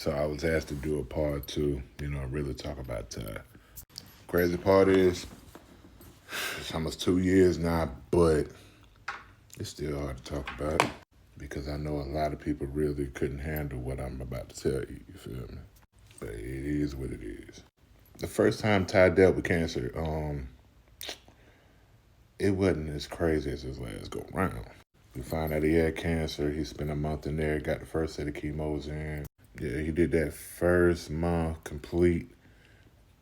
So I was asked to do a part two, really talk about Ty. Crazy part is, it's almost 2 years now, but it's still hard to talk about because I know a lot of people really couldn't handle what I'm about to tell you, you feel me? But it is what it is. The first time Ty dealt with cancer, it wasn't as crazy as his last go round. We found out he had cancer. He spent a month in there, got the first set of chemos in. Yeah, he did that first month complete,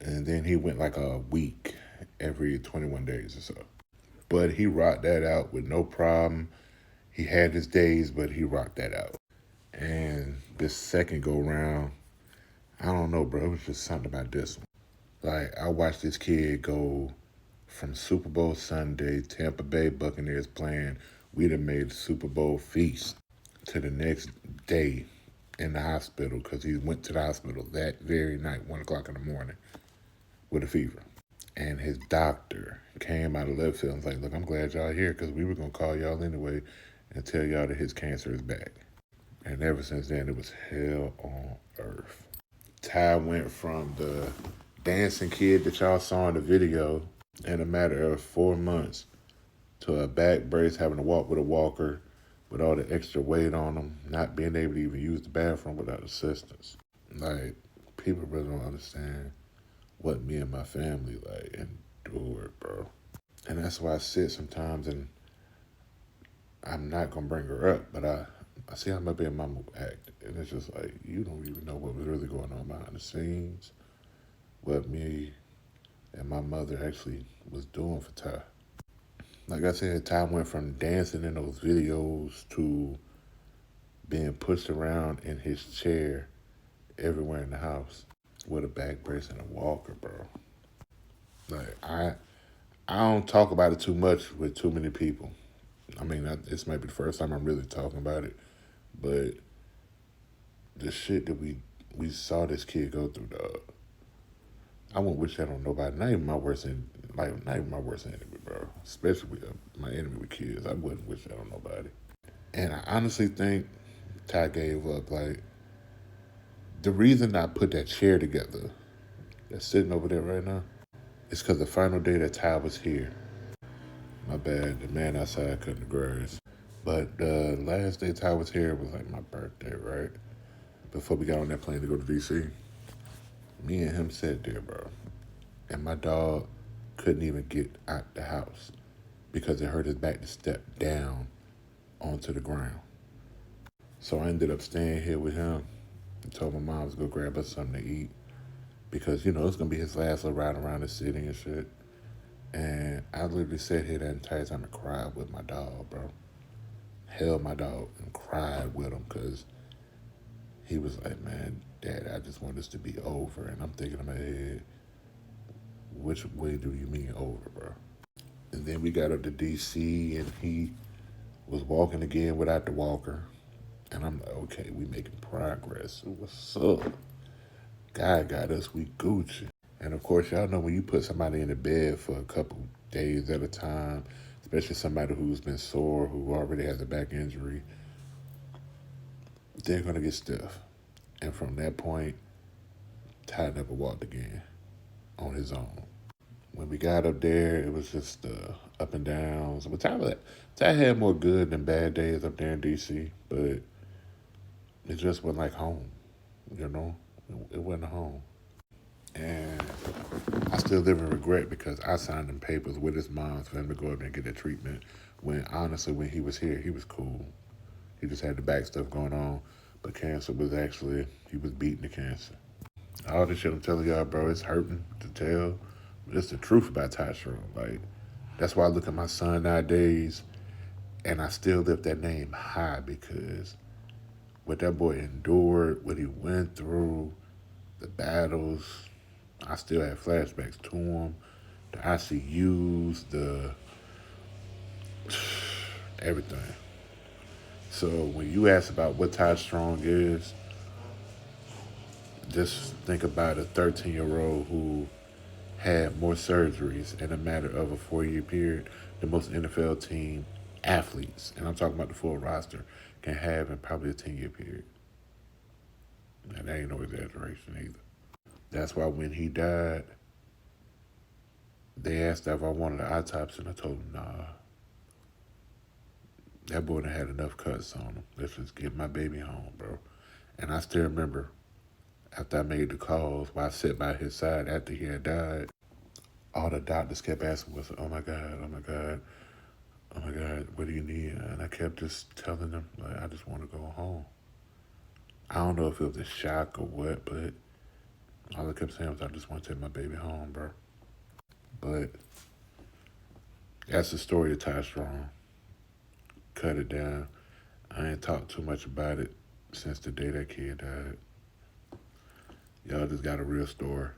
and then he went like a week every 21 days or so. But he rocked that out with no problem. He had his days, but he rocked that out. And this second go round, I don't know, bro. It was just something about this one. Like, I watched this kid go from Super Bowl Sunday, Tampa Bay Buccaneers playing, we done made the Super Bowl feast, to the next day in the hospital because he went to the hospital that very night, 1 o'clock in the morning, with a fever. And his doctor came out of left field and was like, look, I'm glad y'all here because we were going to call y'all anyway and tell y'all that his cancer is back. And ever since then, it was hell on earth. Ty went from the dancing kid that y'all saw in the video in a matter of 4 months to a back brace, having to walk with a walker, with all the extra weight on him, not being able to even use the bathroom without assistance. Like, people really don't understand what me and my family, endured, bro. And that's why I sit sometimes and I'm not going to bring her up, but I see how my baby mama act. And it's just like, you don't even know what was really going on behind the scenes, what me and my mother actually was doing for Ty. Like I said, Ty went from dancing in those videos to being pushed around in his chair everywhere in the house with a back brace and a walker, bro. Like, I don't talk about it too much with too many people. I mean, this might be the first time I'm really talking about it, but the shit that we saw this kid go through, dog. I wouldn't wish that on nobody. Not even my worst enemy, not even my worst enemy, bro. Especially with my enemy with kids. I wouldn't wish that on nobody. And I honestly think Ty gave up. Like, the reason I put that chair together that's sitting over there right now is because the final day that Ty was here, my bad, the man outside cutting the grass. But the last day Ty was here was like my birthday, right? Before we got on that plane to go to DC. Me and him sat there, bro. And my dog couldn't even get out the house because it hurt his back to step down onto the ground. So I ended up staying here with him and told my mom to go grab us something to eat because, it's going to be his last little ride around the city and shit. And I literally sat here that entire time and cried with my dog, bro. Held my dog and cried with him because he was like, man, Dad, I just want this to be over. And I'm thinking in my head, which way do you mean over, bro? And then we got up to DC and he was walking again without the walker. And I'm like, okay, we making progress. What's up? God got us, we Gucci. And of course, y'all know when you put somebody in the bed for a couple days at a time, especially somebody who's been sore, who already has a back injury, they're going to get stiff. And from that point, Ty never walked again on his own. When we got up there, it was just up and downs. But Ty had more good than bad days up there in DC, but it just wasn't like home, you know? It wasn't home. And I still live in regret because I signed them papers with his mom for him to go up there and get that treatment. When honestly, when he was here, he was cool. He just had the back stuff going on, but cancer was actually, he was beating the cancer. All this shit I'm telling y'all, bro, it's hurting to tell, but it's the truth about TyStrong. Like, that's why I look at my son nowadays, and I still lift that name high because what that boy endured, what he went through, the battles, I still have flashbacks to him, the ICUs, the everything. So when you ask about what TyStrong is, just think about a 13-year-old who had more surgeries in a matter of a 4-year period than most NFL team athletes, and I'm talking about the full roster, can have in probably a 10-year period. And that ain't no exaggeration either. That's why when he died, they asked if I wanted an autopsy, and I told them, nah, that boy done had enough cuts on him. Let's just get my baby home, bro. And I still remember after I made the calls, while I sat by his side after he had died, all the doctors kept asking was, oh my God, oh my God, oh my God, what do you need? And I kept just telling them, like, I just want to go home. I don't know if it was a shock or what, but all I kept saying was, I just want to take my baby home, bro. But that's the story of TyStrong. Cut it down. I ain't talked too much about it since the day that kid died. Y'all just got a real story.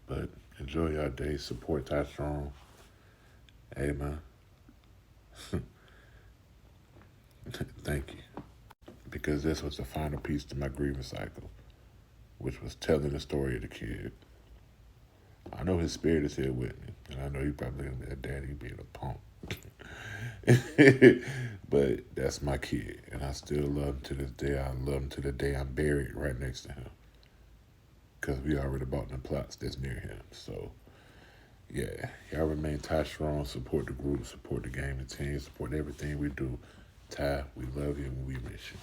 But enjoy y'all day. Support TyStrong. Hey, man. Thank you. Because this was the final piece to my grievance cycle, which was telling the story of the kid. I know his spirit is here with me, and I know he probably looking at daddy being a punk. But that's my kid, and I still love him to this day. I love him to the day I'm buried right next to him, because we already bought the plots that's near him. So, yeah, y'all remain TyStrong. Support the group, support the gaming team, support everything we do. Ty, we love you and we miss you.